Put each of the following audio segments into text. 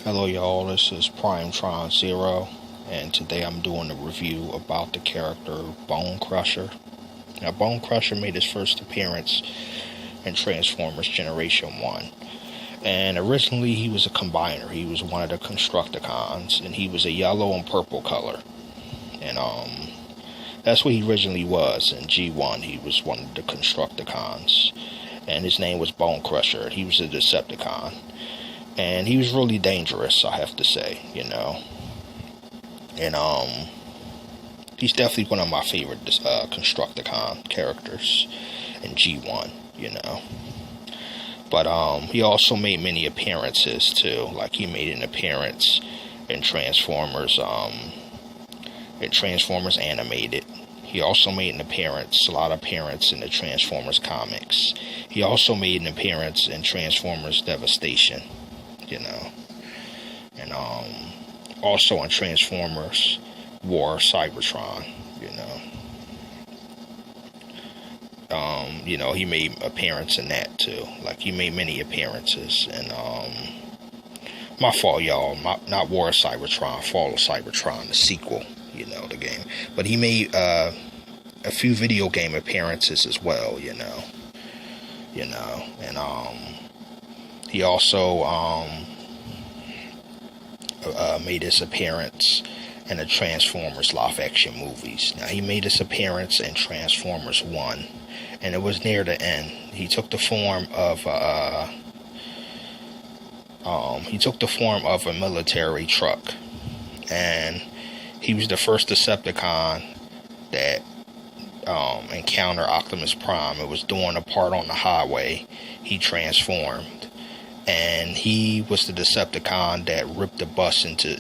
Hello y'all, this is Primetron Zero, and today I'm doing a review about the character Bonecrusher. Now, Bonecrusher made his first appearance in Transformers Generation 1, and originally he was a combiner. He was one of the Constructicons, and he was a yellow and purple color, and that's what he originally was. In G1, he was one of the Constructicons, and his name was Bonecrusher. He was a Decepticon. And he was really dangerous, I have to say, And he's definitely one of my favorite Constructicon characters in G1, But he also made many appearances too. Like he made an appearance in Transformers Animated. He also made a lot of appearance in the Transformers comics. He also made an appearance in Transformers Devastation. And also on Transformers War Cybertron, he made appearance in that too. Like he made many appearances, and my fault, y'all, not War Cybertron, Fall of Cybertron, the sequel, the game. But he made a few video game appearances as well, and he also made his appearance in the Transformers live action movies. Now, he made his appearance in Transformers 1, and it was near the end. He took the form of a military truck, and he was the first Decepticon that encountered Optimus Prime. It was doing a part on the highway. He transformed, and he was the Decepticon that ripped the bus into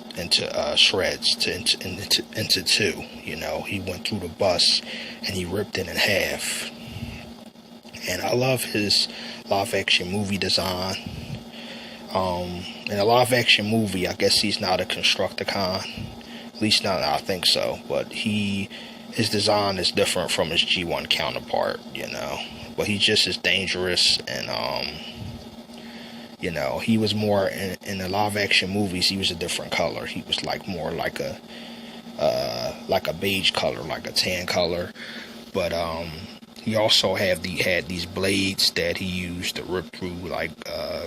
shreds, into two. He went through the bus and he ripped it in half. And I love his live action movie design. In a live action movie, I guess he's not a Constructicon. At least not, I think so. But his design is different from his G1 counterpart, But he's just as dangerous, and he was more in the live action movies. He was a different color. He was more like a beige color, like a tan color. But he also had these blades that he used to rip through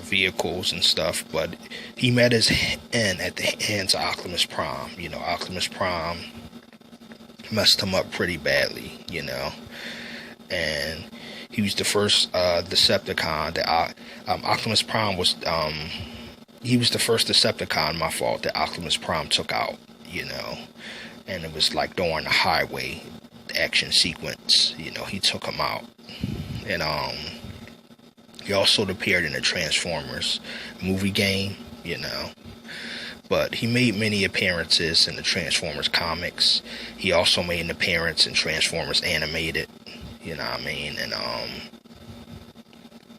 vehicles and stuff. But he met his end at the hands of Optimus Prime. Optimus Prime messed him up pretty badly, and he was the first Decepticon that Optimus Prime was. He was the first Decepticon, my fault, that Optimus Prime took out, and it was like during the highway action sequence, he took him out, and he also appeared in the Transformers movie game, But he made many appearances in the Transformers comics. He also made an appearance in Transformers Animated,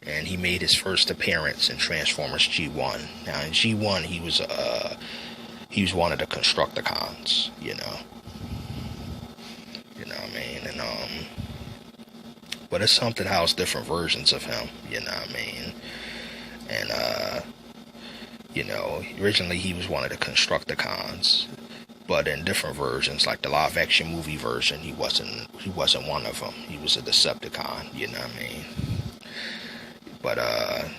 and he made his first appearance in Transformers G1. Now in G1, he was one of the Constructicons, but it's something else, different versions of him, and originally he was one of the Constructicons, but in different versions, like the live action movie version, he wasn't one of them. He was a Decepticon, But I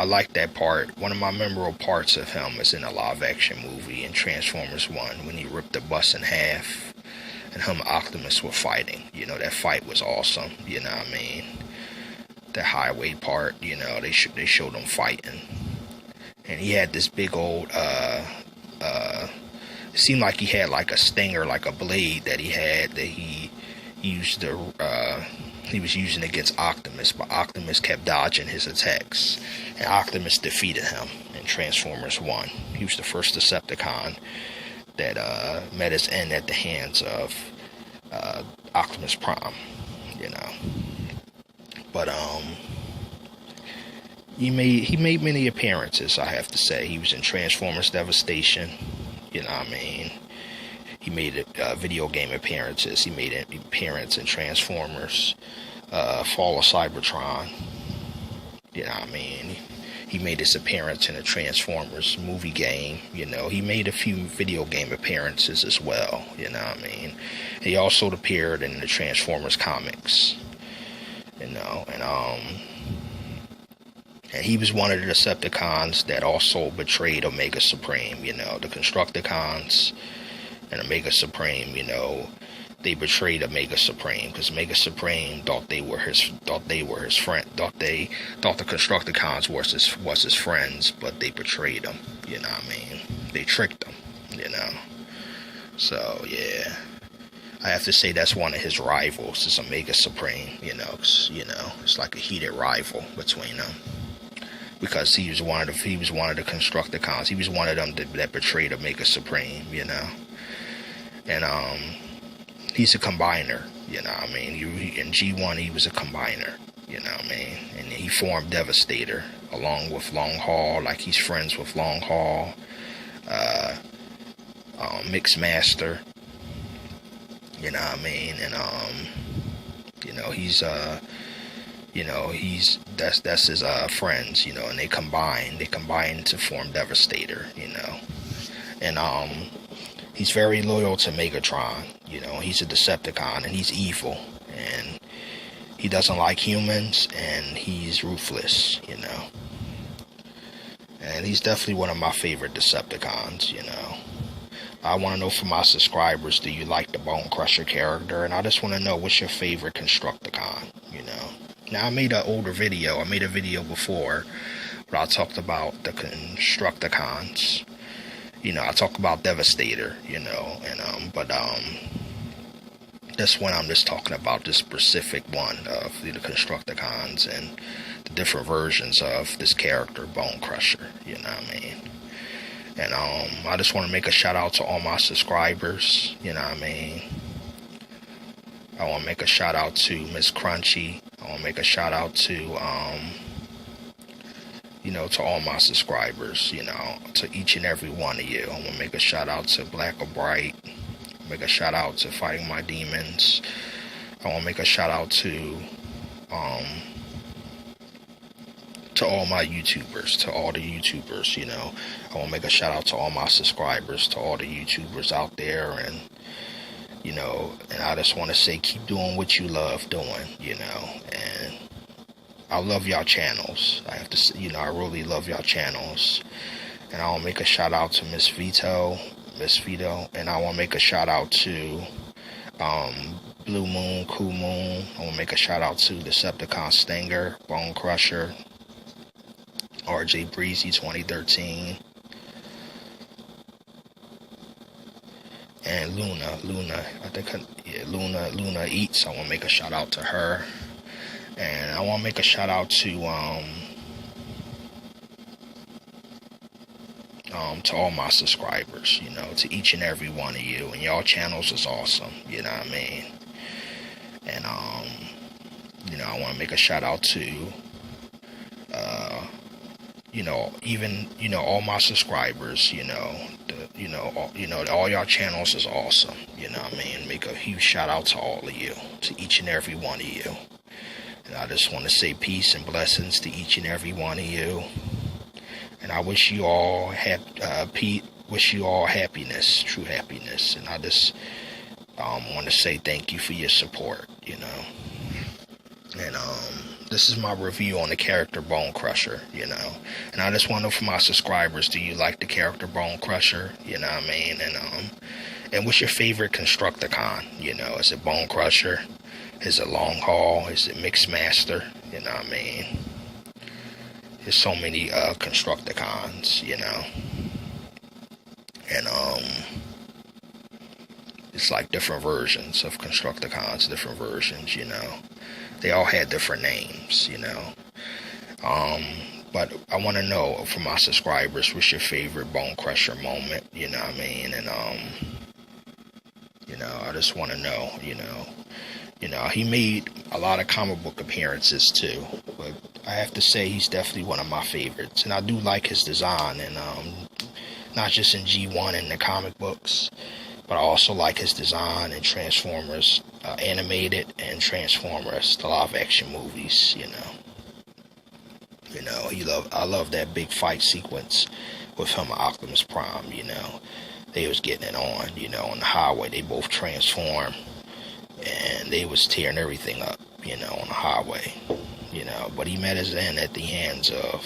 like that part. One of my memorable parts of him is in a live action movie in Transformers 1 when he ripped the bus in half and him and Optimus were fighting. That fight was awesome, The highway part, they showed him fighting. And he had this big old, it seemed like he had like a stinger, like a blade that he had that he used to, he was using against Optimus, but Optimus kept dodging his attacks, and Optimus defeated him in Transformers 1. He was the first Decepticon that met his end at the hands of Optimus Prime, But he made many appearances, I have to say. He was in Transformers Devastation, He made video game appearances. He made an appearance in Transformers Fall of Cybertron. He made his appearance in the Transformers movie game. You know, he made a few video game appearances as well. You know what I mean? He also appeared in the Transformers comics. You know, and he was one of the Decepticons that also betrayed Omega Supreme. You know, the Constructicons and Omega Supreme, you know, they betrayed Omega Supreme because Omega Supreme thought they were his friend, thought the Constructicons was his friends, but they betrayed him. You know what I mean? They tricked him. You know. So yeah, I have to say that's one of his rivals is Omega Supreme. You know, 'cause, you know, it's like a heated rival between them. Because he was one of the Constructicons. He was one of them that betrayed Omega Supreme, you know. And he's a combiner, you know what I mean. In G1 he was a combiner, you know what I mean. And he formed Devastator along with Long Haul, like he's friends with Long Haul, Mixmaster, you know what I mean. And you know, that's his friends, you know, and they combine to form Devastator, you know. And he's very loyal to Megatron, you know. He's a Decepticon and he's evil and he doesn't like humans and he's ruthless, you know. And he's definitely one of my favorite Decepticons, you know. I want to know from my subscribers, do you like the Bonecrusher character? And I just want to know, what's your favorite Constructicon, you know. Now, I made a video before where I talked about the Constructicons. You know, I talk about Devastator, you know, and but this one I'm just talking about this specific one of the Constructicons and the different versions of this character, Bonecrusher, you know what I mean? And I just want to make a shout out to all my subscribers, you know what I mean? I want to make a shout out to Miss Crunchy. I want to make a shout out to, you know, to all my subscribers, you know, to each and every one of you. I want to make a shout out to Black or Bright. Make a shout out to Fighting My Demons. I want to make a shout out to all my YouTubers, to all the YouTubers, you know. I want to make a shout out to all my subscribers, to all the YouTubers out there, and you know, and I just want to say, keep doing what you love doing, you know, and I love y'all channels. I have to say, you know, I really love y'all channels. And I want to make a shout out to Miss Vito, and I want to make a shout out to Blue Moon, Cool Moon. I want to make a shout out to Decepticon Stinger, Bonecrusher, RJ Breezy 2013. And Luna, I think, yeah, Luna Eats. I want to make a shout out to her. And I want to make a shout out to all my subscribers, you know, to each and every one of you. And y'all channels is awesome, you know what I mean? And, you know, I want to make a shout out to, you know, even, you know, all my subscribers, you know, all y'all channels is awesome, you know what I mean? Make a huge shout out to all of you, to each and every one of you. And I just want to say peace and blessings to each and every one of you. And I wish you all happiness, true happiness. And I just want to say thank you for your support, you know. And this is my review on the character Bonecrusher, you know. And I just want to know from my subscribers, do you like the character Bonecrusher? You know what I mean? And what's your favorite Constructicon? You know, is it Bonecrusher? Is it Long Haul? Is it Mixmaster? You know what I mean? There's so many Constructicons, you know. And it's like different versions of Constructicons, different versions, you know. They all had different names, you know. But I want to know from my subscribers, what's your favorite Bonecrusher moment, you know what I mean? And you know, I just want to know, you know. You know, he made a lot of comic book appearances too, but I have to say he's definitely one of my favorites. And I do like his design, and not just in G1 and the comic books, but I also like his design in Transformers animated and Transformers, the live action movies, you know. You know, I love that big fight sequence with him and Optimus Prime. You know, they was getting it on. You know, on the highway, they both transformed, and they was tearing everything up. You know, on the highway. You know, but he met his end at the hands of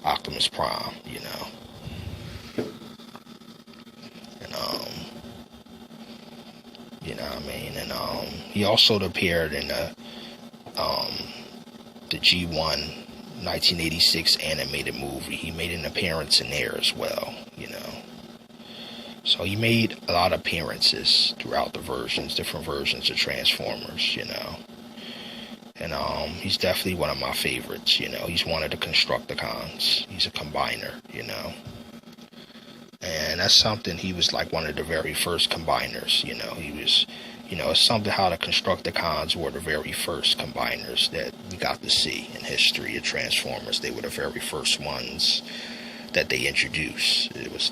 Optimus Prime. You know, and you know what I mean, and he also appeared in the G1 1986 animated movie. He made an appearance in there as well, you know. So he made a lot of appearances throughout the versions, different versions of Transformers, you know. And he's definitely one of my favorites, you know. He's one of the Constructicons. He's a combiner, you know. And that's something, he was like one of the very first combiners, you know. He was, you know, it's something how the Constructicons were the very first combiners that we got to see in history of Transformers. They were the very first ones that they introduced. It was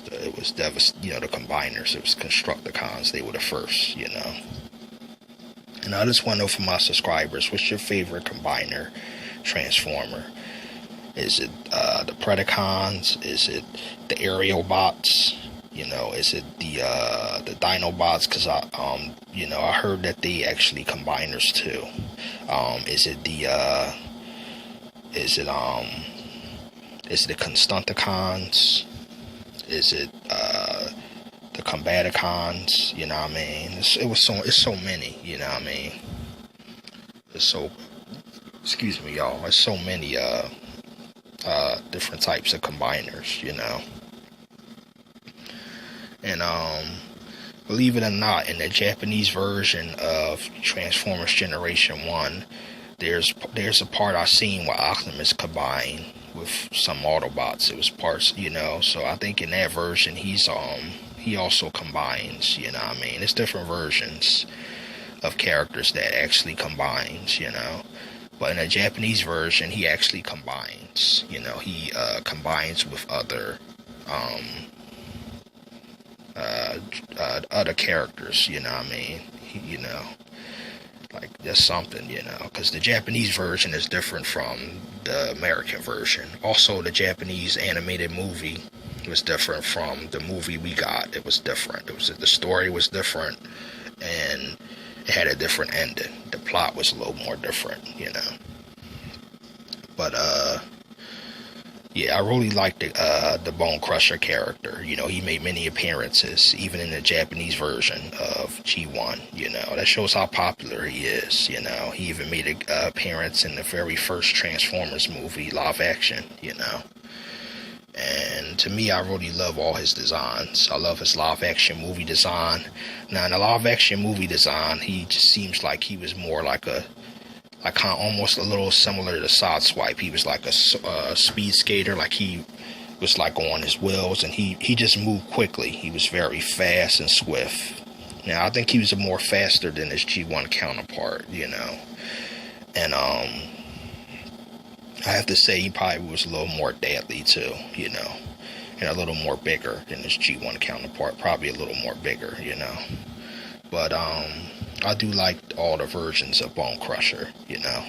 you know, the combiners. It was Constructicons. They were the first, you know. And I just want to know from my subscribers, what's your favorite combiner Transformer? Is it the Predacons? Is it the Aerial Bots? You know, is it the Dinobots? Because you know, I heard that they actually combiners too. Is it the Constructicons? Is it the Combaticons? You know what I mean? It's so many. You know what I mean? Excuse me, y'all. There's so many different types of combiners. You know. And believe it or not, in the Japanese version of Transformers Generation 1, there's a part I seen where Optimus combined with some Autobots. It was parts, you know. So I think in that version he also combines, you know what I mean? It's different versions of characters that actually combines, you know. But in the Japanese version, he actually combines, you know. He combines with other other characters, you know what I mean? You know, like that's something, you know, because the Japanese version is different from the American version. Also, the Japanese animated movie was different from the movie we got. It was different. The story was different, and it had a different ending. The plot was a little more different, you know. But yeah, I really liked the Bonecrusher character. You know, he made many appearances, even in the Japanese version of G1. You know, that shows how popular he is. You know, he even made an appearance in the very first Transformers movie, live action. You know, and to me, I really love all his designs. I love his live action movie design. Now, in the live action movie design, he just seems like he was more like kind of almost a little similar to Sideswipe. He was like a speed skater, like he was like on his wheels, and he just moved quickly. He was very fast and swift. Now, I think he was more faster than his G1 counterpart, you know. And I have to say he probably was a little more deadly too, you know, and a little more bigger than his G1 counterpart, probably a little more bigger, you know. But I do like all the versions of Bonecrusher, you know.